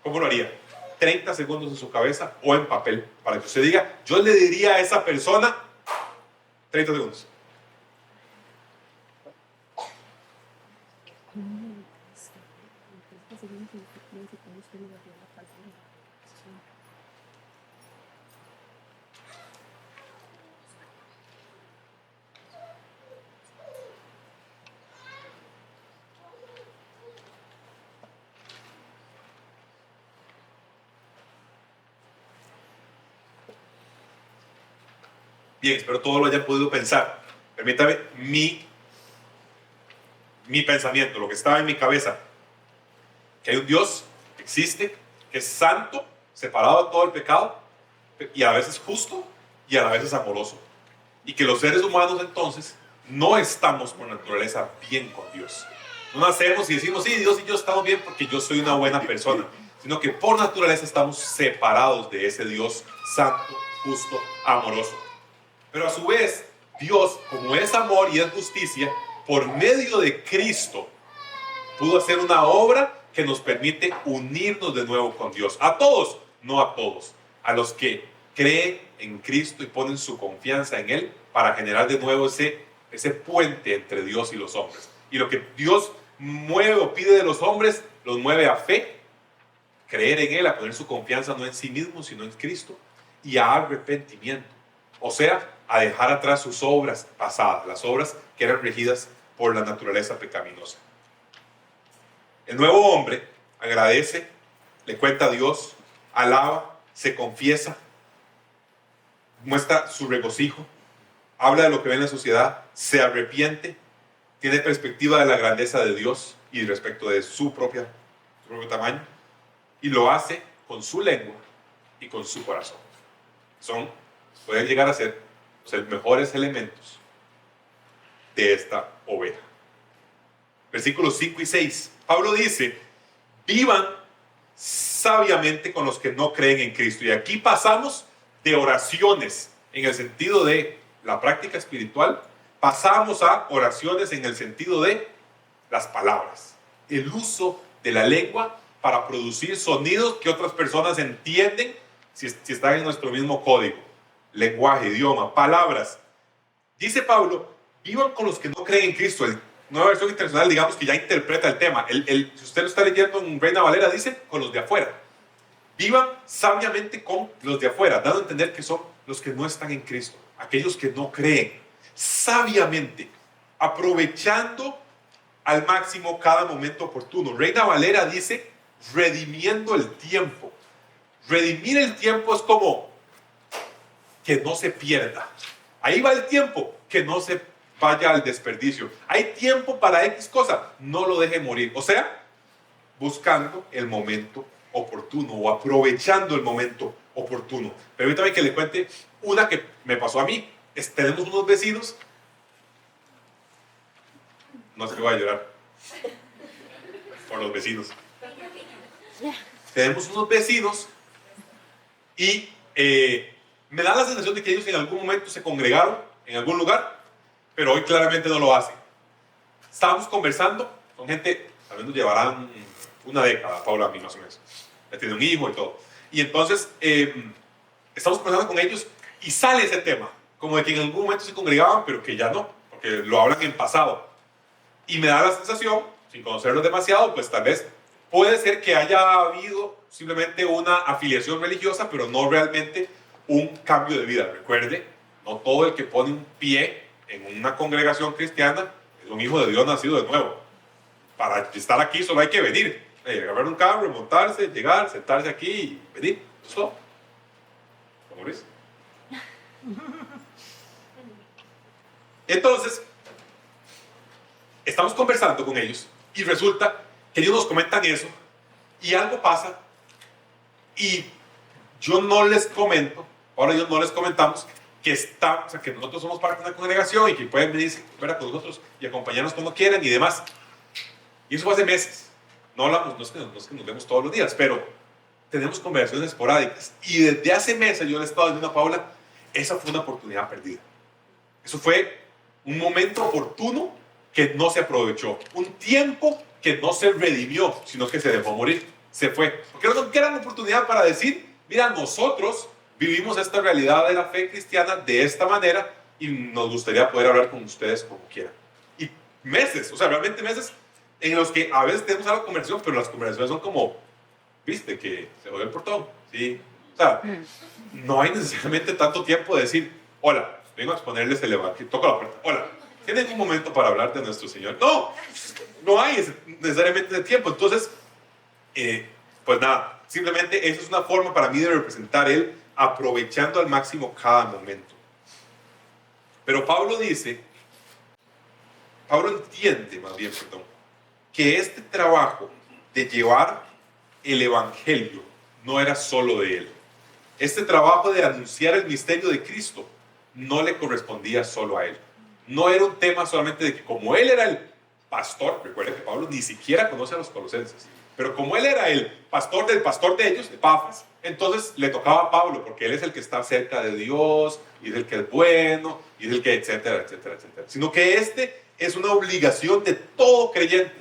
¿Cómo lo haría? 30 segundos en su cabeza o en papel para que usted diga, yo le diría a esa persona, 30 segundos. Bien, espero todo lo hayan podido pensar. Permítame mi pensamiento, lo que estaba en mi cabeza. Que hay un Dios que existe, que es santo, separado de todo el pecado, y a la vez es justo y a la vez es amoroso. Y que los seres humanos entonces no estamos por naturaleza bien con Dios. No nacemos y decimos, sí, Dios y yo estamos bien porque yo soy una buena persona, sino que por naturaleza estamos separados de ese Dios santo, justo, amoroso. Pero a su vez, Dios, como es amor y es justicia, por medio de Cristo, pudo hacer una obra que nos permite unirnos de nuevo con Dios. A todos, no a todos. A los que creen en Cristo y ponen su confianza en Él para generar de nuevo ese puente entre Dios y los hombres. Y lo que Dios mueve o pide de los hombres, los mueve a fe, creer en Él, a poner su confianza no en sí mismo, sino en Cristo, y a arrepentimiento. O sea, a dejar atrás sus obras pasadas, las obras que eran regidas por la naturaleza pecaminosa. El nuevo hombre agradece, le cuenta a Dios, alaba, se confiesa, muestra su regocijo, habla de lo que ve en la sociedad, se arrepiente, tiene perspectiva de la grandeza de Dios y respecto de su propio tamaño, y lo hace con su lengua y con su corazón. Pueden llegar a ser los mejores elementos de esta oveja. Versículos 5 y 6. Pablo dice, vivan sabiamente con los que no creen en Cristo. Y aquí pasamos de oraciones en el sentido de la práctica espiritual, pasamos a oraciones en el sentido de las palabras, el uso de la lengua para producir sonidos que otras personas entienden si están en nuestro mismo código, lenguaje, idioma, palabras. Dice Pablo, vivan con los que no creen en Cristo. El Nueva Versión Internacional, digamos que ya interpreta el tema. Si usted lo está leyendo en Reina Valera, dice con los de afuera. Vivan sabiamente con los de afuera, dando a entender que son los que no están en Cristo, aquellos que no creen. Sabiamente, aprovechando al máximo cada momento oportuno. Reina Valera dice, redimiendo el tiempo. Redimir el tiempo es como que no se pierda. Ahí va el tiempo, que no se vaya al desperdicio. Hay tiempo para X cosa, no lo deje morir. O sea, buscando el momento oportuno o aprovechando el momento oportuno. Permítame que le cuente una que me pasó a mí. Tenemos unos vecinos, no sé qué voy a llorar por los vecinos. Tenemos unos vecinos y me da la sensación de que ellos en algún momento se congregaron en algún lugar, pero hoy claramente no lo hacen. Estábamos conversando con gente, tal vez nos llevarán una década, Paula, a mí más o menos. Ya tiene un hijo y todo. Y entonces, estamos conversando con ellos y sale ese tema, como de que en algún momento se congregaban, pero que ya no, porque lo hablan en pasado. Y me da la sensación, sin conocerlos demasiado, pues tal vez puede ser que haya habido simplemente una afiliación religiosa, pero no realmente un cambio de vida. Recuerde, no todo el que pone un pie en una congregación cristiana es un hijo de Dios nacido de nuevo. Para estar aquí solo hay que venir, agarrar un carro, montarse, llegar, sentarse aquí y venir. Eso es todo. ¿Cómo ves? Entonces, estamos conversando con ellos y resulta que ellos nos comentan eso y algo pasa y yo no les comento, ahora ellos no les comentamos o sea, que nosotros somos parte de una congregación y que pueden venir fuera con nosotros y acompañarnos cuando quieran y demás. Y eso fue hace meses. No hablamos, no es que nos vemos todos los días, pero tenemos conversaciones esporádicas. Y desde hace meses yo le he estado diciendo a Paula, esa fue una oportunidad perdida. Eso fue un momento oportuno que no se aprovechó. Un tiempo que no se redimió, sino que se dejó morir. Se fue. Porque era una gran oportunidad para decir, mira, nosotros vivimos esta realidad de la fe cristiana de esta manera y nos gustaría poder hablar con ustedes como quieran. Y meses, o sea, realmente meses en los que a veces tenemos algo de conversación, pero las conversaciones son como, viste, que se jodió el portón, ¿sí? O sea, no hay necesariamente tanto tiempo de decir, hola, vengo a exponerles el evangelio, toco la puerta, hola, ¿tienen un momento para hablar de nuestro Señor? No, no hay necesariamente de tiempo. Entonces, pues nada, simplemente eso es una forma para mí de representar Él aprovechando al máximo cada momento. Pero Pablo entiende más bien, perdón, que este trabajo de llevar el evangelio no era solo de él. Este trabajo de anunciar el misterio de Cristo no le correspondía solo a él. No era un tema solamente de que como él era el pastor, recuerden que Pablo ni siquiera conoce a los colosenses, pero como él era el pastor del pastor de ellos, de Pafas, entonces le tocaba a Pablo, porque él es el que está cerca de Dios, y es el que es bueno, y es el que etcétera, etcétera, etcétera. Sino que es una obligación de todo creyente,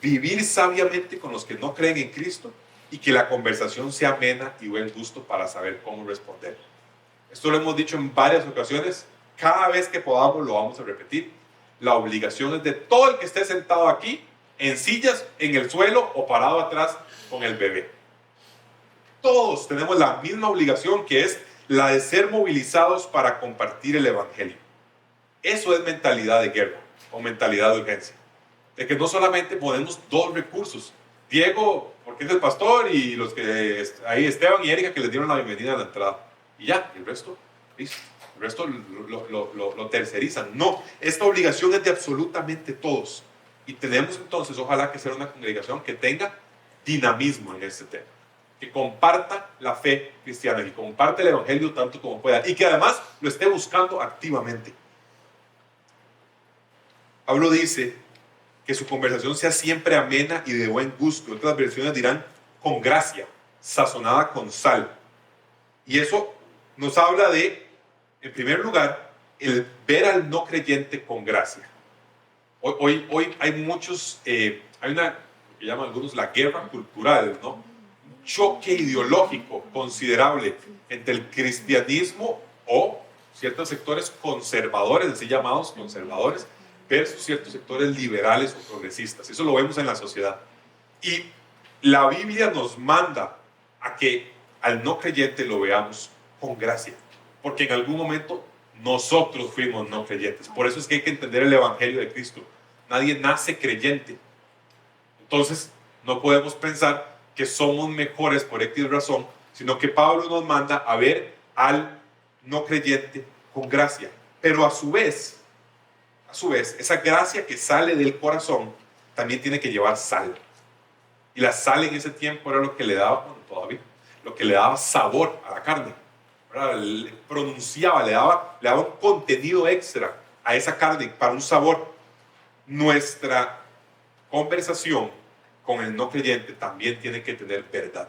vivir sabiamente con los que no creen en Cristo y que la conversación sea amena y buen gusto para saber cómo responder. Esto lo hemos dicho en varias ocasiones, cada vez que podamos lo vamos a repetir. La obligación es de todo el que esté sentado aquí, en sillas, en el suelo o parado atrás con el bebé. Todos tenemos la misma obligación, que es la de ser movilizados para compartir el evangelio. Eso es mentalidad de guerra o mentalidad de urgencia. De que no solamente ponemos dos recursos, Diego, porque es el pastor, y los que ahí, Esteban y Erika, que les dieron la bienvenida a la entrada, y ya, el resto, listo, el resto lo tercerizan. No, esta obligación es de absolutamente todos, y tenemos entonces, ojalá, que sea una congregación que tenga dinamismo en este tema, que comparta la fe cristiana, que comparte el evangelio tanto como pueda, y que además lo esté buscando activamente. Pablo dice que su conversación sea siempre amena y de buen gusto. Otras versiones dirán con gracia, sazonada con sal. Y eso nos habla de, en primer lugar, el ver al no creyente con gracia. Hoy hay muchos, hay una que llaman algunos la guerra cultural, ¿no? Un choque ideológico considerable entre el cristianismo o ciertos sectores conservadores, así llamados conservadores, versus ciertos sectores liberales o progresistas. Eso lo vemos en la sociedad. Y la Biblia nos manda a que al no creyente lo veamos con gracia, porque en algún momento nosotros fuimos no creyentes. Por eso es que hay que entender el evangelio de Cristo. Nadie nace creyente. Entonces no podemos pensar que somos mejores por X razón, sino que Pablo nos manda a ver al no creyente con gracia. Pero a su vez, esa gracia que sale del corazón también tiene que llevar sal. Y la sal en ese tiempo era lo que le daba, bueno, todavía, lo que le daba sabor a la carne. Le pronunciaba, le daba un contenido extra a esa carne para un sabor. Nuestra conversación con el no creyente también tiene que tener verdad.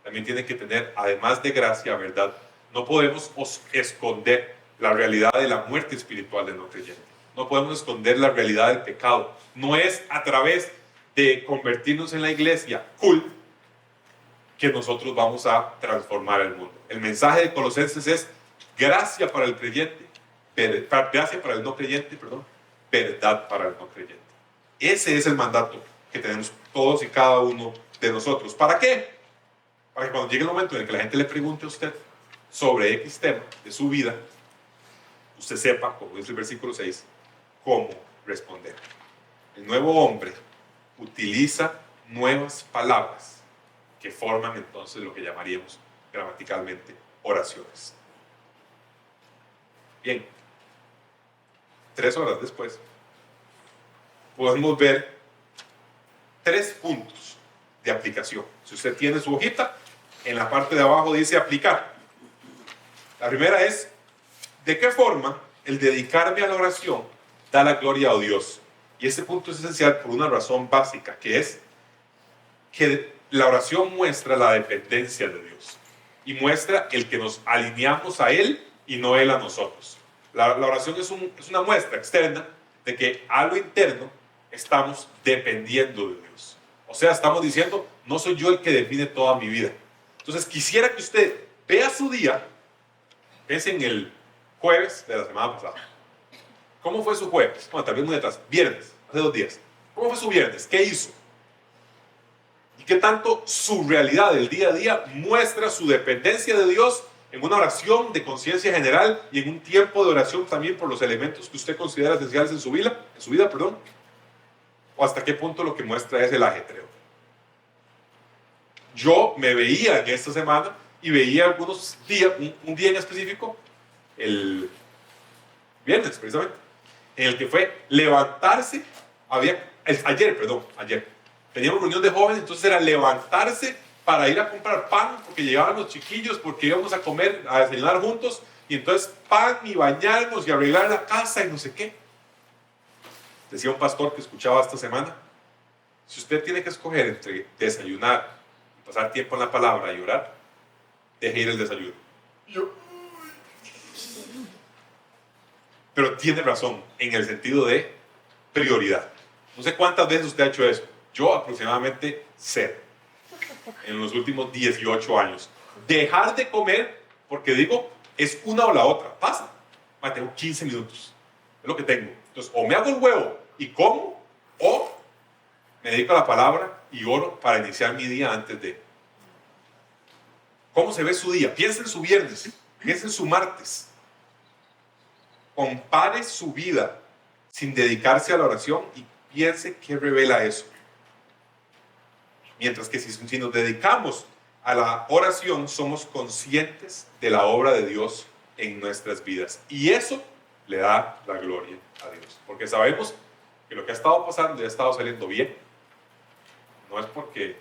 También tiene que tener, además de gracia, verdad. No podemos esconder la realidad de la muerte espiritual del no creyente. No podemos esconder la realidad del pecado. No es a través de convertirnos en la iglesia cool que nosotros vamos a transformar el mundo. El mensaje de Colosenses es gracia para el creyente, gracia para el no creyente, perdón, verdad para el no creyente. Ese es el mandato que tenemos todos y cada uno de nosotros. ¿Para qué? Para que cuando llegue el momento en el que la gente le pregunte a usted sobre X tema de su vida, usted sepa, como dice el versículo 6, cómo responder. El nuevo hombre utiliza nuevas palabras que forman entonces lo que llamaríamos gramaticalmente oraciones. Bien, 3 horas después, podemos ver 3 puntos de aplicación. Si usted tiene su hojita, en la parte de abajo dice aplicar. La primera es ¿De qué forma el dedicarme a la oración da la gloria a Dios? Y este punto es esencial por una razón básica, que es que la oración muestra la dependencia de Dios y muestra el que nos alineamos a Él y no Él a nosotros. La oración es una muestra externa de que a lo interno estamos dependiendo de Dios. O sea, estamos diciendo, no soy yo el que define toda mi vida. Entonces, quisiera que usted vea su día, piense en el jueves de la semana pasada. ¿Cómo fue su jueves? Bueno, tal vez muy atrás. Viernes, hace 2 días. ¿Cómo fue su viernes? ¿Qué hizo? ¿Y qué tanto su realidad del día a día muestra su dependencia de Dios en una oración de conciencia general y en un tiempo de oración también por los elementos que usted considera esenciales en su vida, perdón? ¿O hasta qué punto lo que muestra es el ajetreo? Yo me veía en esta semana y veía algunos días, un día en específico, el viernes precisamente, en el que fue levantarse, ayer, teníamos reunión de jóvenes, entonces era levantarse para ir a comprar pan, porque llegaban los chiquillos, porque íbamos a comer, a desayunar juntos, y entonces pan y bañarnos y arreglar la casa y no sé qué. Decía un pastor que escuchaba esta semana, si usted tiene que escoger entre desayunar, pasar tiempo en la palabra y orar, deje ir el desayuno. Pero tiene razón en el sentido de prioridad. No sé cuántas veces usted ha hecho eso. Yo aproximadamente 0 en los últimos 18 años. Dejar de comer porque digo, es una o la otra. Pasa. Tengo 15 minutos. Es lo que tengo. Entonces, o me hago el huevo y como, o me dedico a la palabra y oro para iniciar mi día antes de. ¿Cómo se ve su día? Piensa en su viernes, piensa en su martes. Compare su vida sin dedicarse a la oración y piense qué revela eso. Mientras que si nos dedicamos a la oración, somos conscientes de la obra de Dios en nuestras vidas. Y eso le da la gloria a Dios. Porque sabemos que lo que ha estado pasando y ha estado saliendo bien, no es porque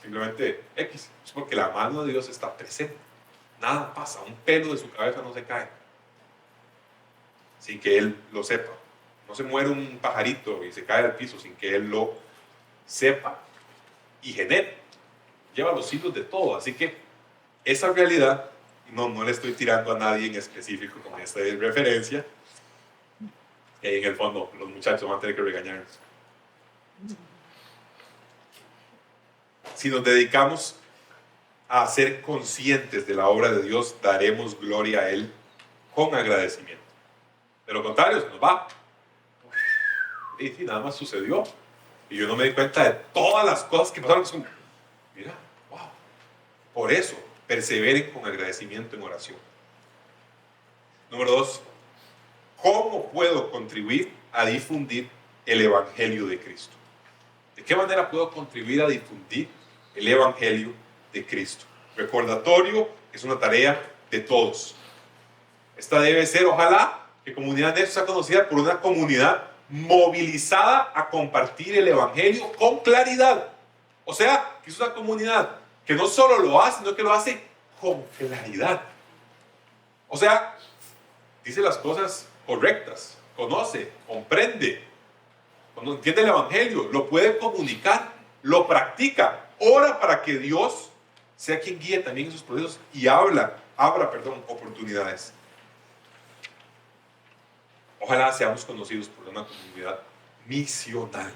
simplemente X, es porque la mano de Dios está presente. Nada pasa, un pelo de su cabeza no se cae sin que Él lo sepa. No se muere un pajarito y se cae al piso sin que Él lo sepa y genere. Lleva los hilos de todo. Así que esa realidad, no le estoy tirando a nadie en específico con esta referencia, que ahí en el fondo los muchachos van a tener que regañarnos. Si nos dedicamos a ser conscientes de la obra de Dios, daremos gloria a Él con agradecimiento. De lo contrario, se nos va. Y sí, nada más sucedió. Y yo no me di cuenta de todas las cosas que pasaron. Mira, wow. Por eso, perseveren con agradecimiento en oración. Número 2. ¿Cómo puedo contribuir a difundir el Evangelio de Cristo? ¿De qué manera puedo contribuir a difundir el Evangelio de Cristo? Recordatorio es una tarea de todos. Esta debe ser, ojalá, que Comunidad Nexo sea conocida por una comunidad movilizada a compartir el Evangelio con claridad. O sea, que es una comunidad que no solo lo hace, sino que lo hace con claridad. O sea, dice las cosas correctas, conoce, comprende, cuando entiende el Evangelio, lo puede comunicar, lo practica, ora para que Dios sea quien guíe también esos procesos y abra oportunidades. Ojalá seamos conocidos por una comunidad misional,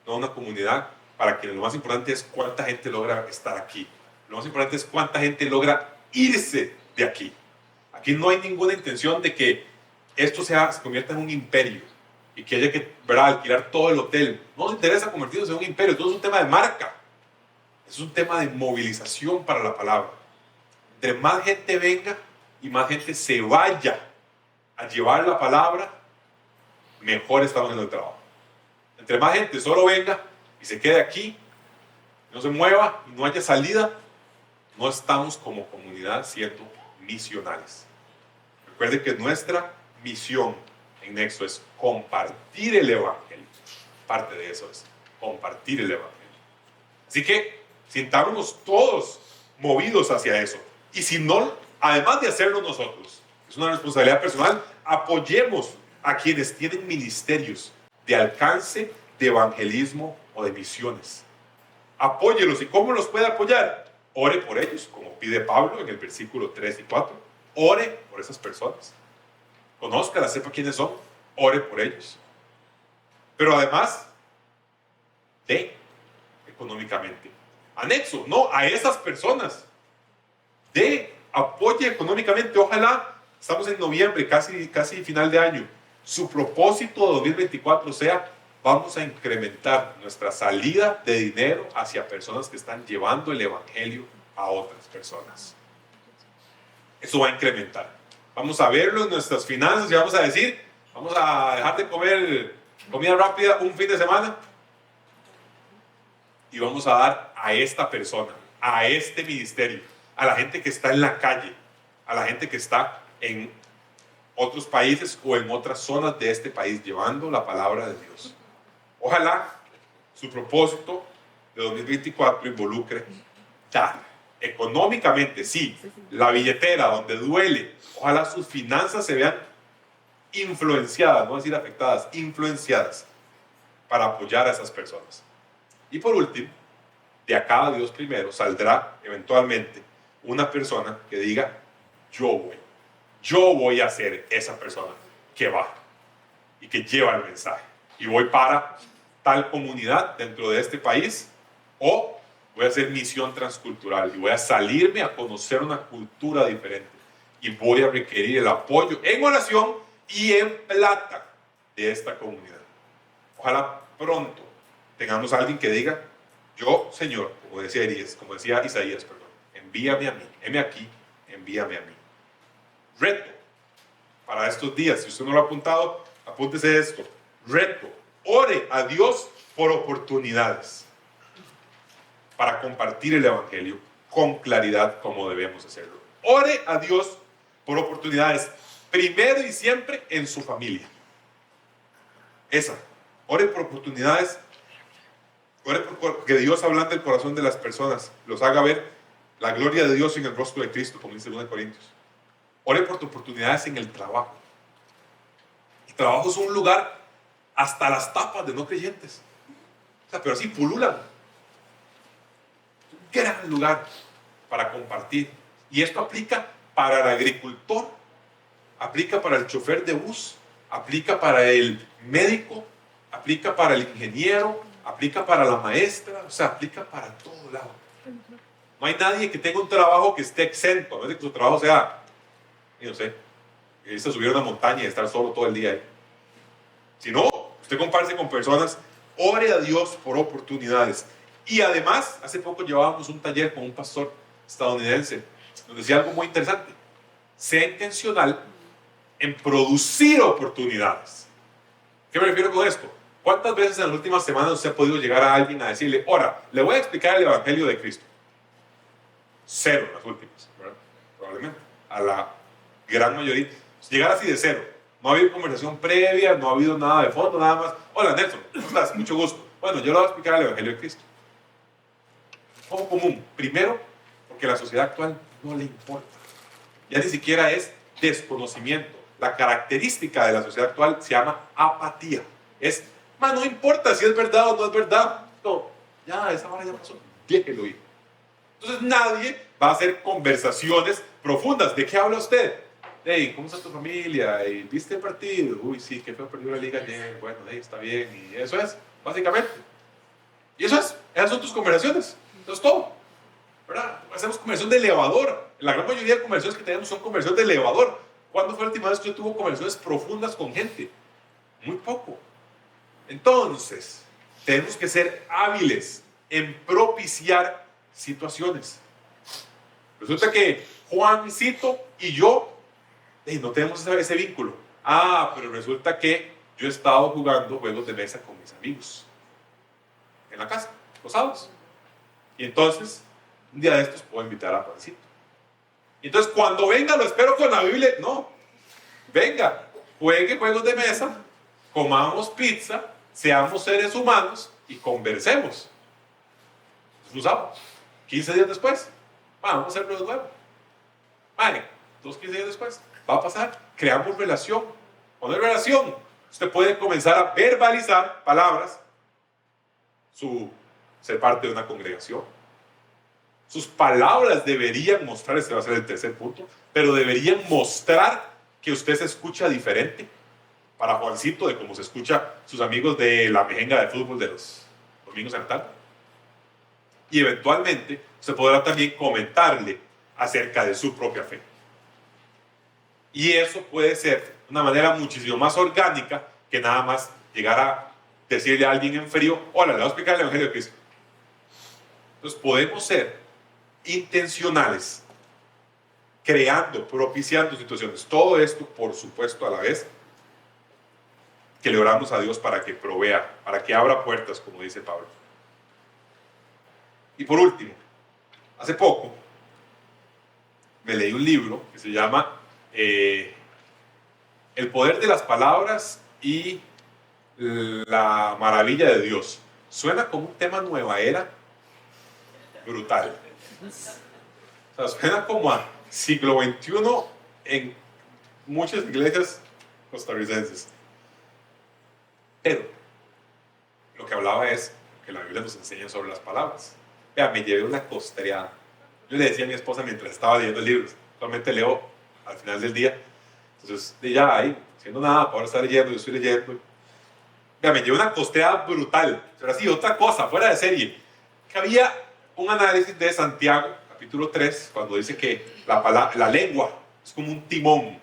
no una comunidad para que lo más importante es cuánta gente logra estar aquí. Lo más importante es cuánta gente logra irse de aquí. Aquí no hay ninguna intención de que esto se convierta en un imperio y que haya que alquilar todo el hotel. No nos interesa convertirnos en un imperio, todo es un tema de marca. Es un tema de movilización para la palabra. Entre más gente venga y más gente se vaya a llevar la palabra, mejor estamos en el trabajo. Entre más gente solo venga y se quede aquí, no se mueva y no haya salida, no estamos como comunidad siendo misionales. Recuerde que nuestra misión en Nexo es compartir el Evangelio. Parte de eso es compartir el Evangelio. Así que sintámonos todos movidos hacia eso. Y si no, además de hacerlo nosotros, es una responsabilidad personal. Apoyemos a quienes tienen ministerios de alcance, de evangelismo o de misiones. Apóyelos. ¿Y cómo los puede apoyar? Ore por ellos, como pide Pablo en el versículo 3 y 4. Ore por esas personas. Conózcalas, sepa quiénes son. Ore por ellos. Pero además, dé económicamente. Anexo, no, a esas personas. Dé, apoye económicamente. Ojalá, estamos en noviembre, casi final de año. Su propósito de 2024 sea: vamos a incrementar nuestra salida de dinero hacia personas que están llevando el evangelio a otras personas. Eso va a incrementar. Vamos a verlo en nuestras finanzas y vamos a decir: vamos a dejar de comer comida rápida un fin de semana y vamos a dar a esta persona, a este ministerio, a la gente que está en la calle, a la gente que está en otros países o en otras zonas de este país llevando la palabra de Dios. Ojalá su propósito de 2024 involucre dar económicamente, sí, la billetera donde duele. Ojalá sus finanzas se vean influenciadas, no decir afectadas, influenciadas para apoyar a esas personas. Y por último, de acá a Dios primero saldrá eventualmente una persona que diga: yo voy a ser esa persona que va y que lleva el mensaje, y voy para tal comunidad dentro de este país, o voy a hacer misión transcultural y voy a salirme a conocer una cultura diferente y voy a requerir el apoyo en oración y en plata de esta comunidad. Ojalá pronto tengamos a alguien que diga: yo, Señor, como decía Isaías, perdón, envíame a mí, heme aquí, envíame a mí. Reto para estos días, si usted no lo ha apuntado, apúntese esto. Reto: ore a Dios por oportunidades para compartir el evangelio con claridad como debemos hacerlo. Ore a Dios por oportunidades, primero y siempre en su familia. Ore por oportunidades. Ore por que Dios ablande el corazón de las personas, los haga ver la gloria de Dios en el rostro de Cristo, como dice 2 Corintios. Ore por tus oportunidades en el trabajo. El trabajo es un lugar hasta las tapas de no creyentes. O sea, pero así pululan. Un gran lugar para compartir. Y esto aplica para el agricultor, aplica para el chofer de bus, aplica para el médico, aplica para el ingeniero, aplica para la maestra, o sea, aplica para todo lado. No hay nadie que tenga un trabajo que esté exento, no es que su trabajo sea, no sé, irse a subir a una montaña y estar solo todo el día ahí. Si no, usted compárese con personas, ore a Dios por oportunidades. Y además, hace poco llevábamos un taller con un pastor estadounidense, donde decía algo muy interesante: sea intencional en producir oportunidades. ¿Qué me refiero con esto? ¿Cuántas veces en las últimas semanas usted ha podido llegar a alguien a decirle: ahora, le voy a explicar el evangelio de Cristo? Cero en las últimas, ¿verdad? Probablemente. A la gran mayoría. Llegar así de cero. No ha habido conversación previa, no ha habido nada de fondo, nada más. Hola Nelson, ¿cómo estás? Mucho gusto. Bueno, yo le voy a explicar el evangelio de Cristo. Poco común. Primero, porque a la sociedad actual no le importa. Ya ni siquiera es desconocimiento. La característica de la sociedad actual se llama apatía. No importa si es verdad o no es verdad. No, ya, esa hora ya pasó. Déjelo ir. Entonces nadie va a hacer conversaciones profundas. ¿De qué habla usted? Hey, ¿cómo está tu familia? ¿Viste el partido? Uy, sí, que fue perdido la liga ayer. Bueno, está bien. Y eso es, básicamente. Y esas son tus conversaciones. Eso es todo. ¿Verdad? Hacemos conversación de elevador. La gran mayoría de conversaciones que tenemos son conversaciones de elevador. ¿Cuándo fue la última vez que yo tuve conversaciones profundas con gente? Muy poco. Entonces, tenemos que ser hábiles en propiciar situaciones. Resulta que Juancito y yo no tenemos ese vínculo. Pero resulta que yo he estado jugando juegos de mesa con mis amigos en la casa, los sábados. Y entonces, un día de estos puedo invitar a Juancito. Y entonces, cuando venga, lo espero con la Biblia. No, venga, juegue juegos de mesa, comamos pizza, seamos seres humanos y conversemos. Es un sábado. 15 días después, vamos a hacerlo de nuevo. Vale, 15 días después. va a pasar. Creamos relación. Cuando hay relación, usted puede comenzar a verbalizar palabras, ser parte de una congregación. Sus palabras deberían mostrar, este va a ser el tercer punto, pero deberían mostrar que usted se escucha diferente. Para Juancito, de cómo se escucha sus amigos de la mejenga de fútbol de los domingos en la tarde. Y eventualmente usted podrá también comentarle acerca de su propia fe. Y eso puede ser de una manera muchísimo más orgánica que nada más llegar a decirle a alguien en frío: hola, le voy a explicar el Evangelio de Cristo. Entonces podemos ser intencionales, creando, propiciando situaciones. Todo esto, por supuesto, a la vez que le oramos a Dios para que provea, para que abra puertas, como dice Pablo. Y por último, hace poco me leí un libro que se llama El poder de las palabras y la maravilla de Dios. Suena como un tema nueva era, brutal. O sea, suena como a siglo XXI en muchas iglesias costarricenses. Pero lo que hablaba es que la Biblia nos enseña sobre las palabras. Vea, me llevé una costreada. Yo le decía a mi esposa mientras estaba leyendo el libro, solamente leo al final del día. Entonces, ya ahí, haciendo nada, ahora estar leyendo, yo estoy leyendo. Vea, me llevé una costreada brutal. Pero así, otra cosa, fuera de serie. Que había un análisis de Santiago, capítulo 3, cuando dice que la lengua es como un timón,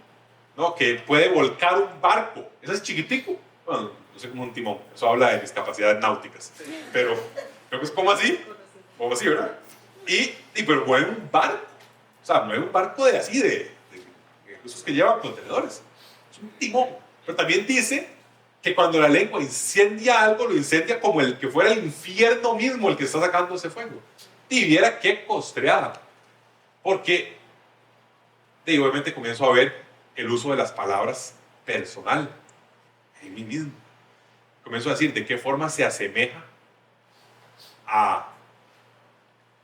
¿no? Que puede volcar un barco. Eso es chiquitico. Bueno, no sé, como un timón. Eso habla de mis capacidades náuticas. Pero creo que es como así, ¿verdad? Pero mueve un barco. O sea, mueve un barco de esos que llevan contenedores. Es un timón. Pero también dice que cuando la lengua incendia algo, lo incendia como el que fuera el infierno mismo el que está sacando ese fuego. Y viera qué costreada. Porque, obviamente comienzo a ver el uso de las palabras personal en mí mismo. Comienzo a decir de qué forma se asemeja a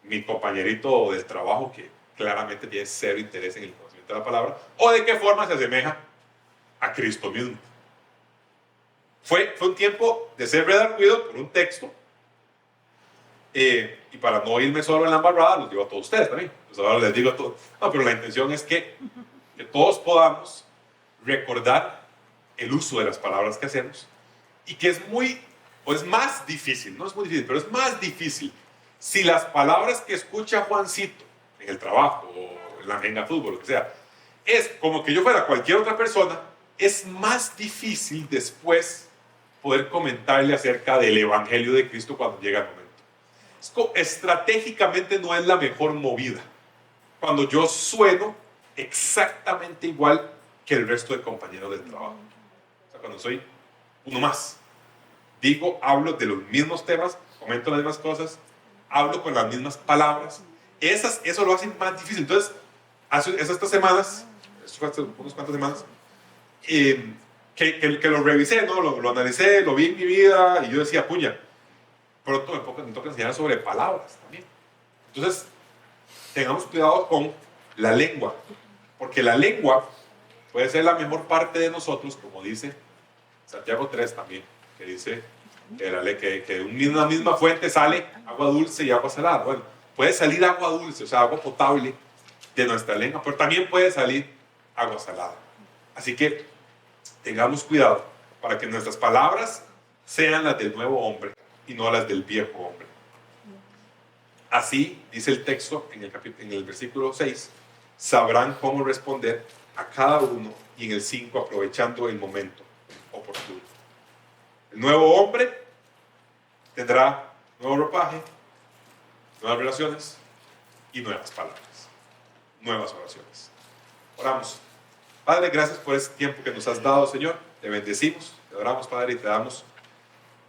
mi compañerito del trabajo que claramente tiene cero interés en el conocimiento de la palabra, o de qué forma se asemeja a Cristo mismo. Fue un tiempo de ser redarguido por un texto, y para no irme solo en la embarrada, los digo a todos ustedes también. Pues ahora les digo a todos. No, pero la intención es que todos podamos recordar el uso de las palabras que hacemos, y que es más difícil, no es muy difícil, pero es más difícil si las palabras que escucha Juancito en el trabajo o en la mejenga de fútbol, lo que sea, es como que yo fuera cualquier otra persona. Es más difícil después poder comentarle acerca del Evangelio de Cristo cuando llega el momento. Estratégicamente no es la mejor movida cuando yo sueno exactamente igual que el resto de compañeros del trabajo. O sea, cuando soy uno más. Hablo de los mismos temas, comento las mismas cosas, hablo con las mismas palabras. Eso lo hace más difícil. Entonces, estas semanas, unas cuantas semanas, que lo revisé, ¿no? Lo analicé, lo vi en mi vida, y yo decía, puña, pronto me toca enseñar sobre palabras también. Entonces, tengamos cuidado con la lengua, porque la lengua puede ser la mejor parte de nosotros, como dice Santiago 3 también, que dice que de una misma fuente sale agua dulce y agua salada. Bueno, puede salir agua dulce, o sea, agua potable de nuestra lengua, pero también puede salir agua salada. Así que tengamos cuidado para que nuestras palabras sean las del nuevo hombre y no las del viejo hombre. Así dice el texto en el versículo 6, sabrán cómo responder a cada uno, y en el 5, aprovechando el momento oportuno. El nuevo hombre tendrá nuevo ropaje, nuevas relaciones y nuevas palabras, nuevas oraciones. Oramos. Padre, gracias por este tiempo que nos has dado, Señor. Te bendecimos, te adoramos, Padre, y te damos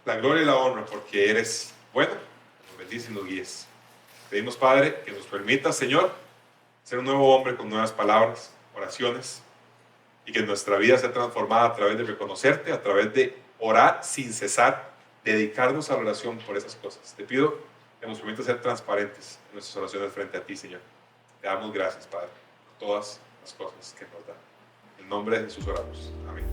la gloria y la honra porque eres bueno. Nos bendice y nos guíes. Pedimos, Padre, que nos permitas, Señor, ser un nuevo hombre con nuevas palabras, oraciones, y que nuestra vida sea transformada a través de reconocerte, a través de orar sin cesar, dedicarnos a la oración por esas cosas. Te pido que nos permitas ser transparentes en nuestras oraciones frente a ti, Señor. Te damos gracias, Padre, por todas las cosas que nos dan. En nombre de Jesús oramos. Amén.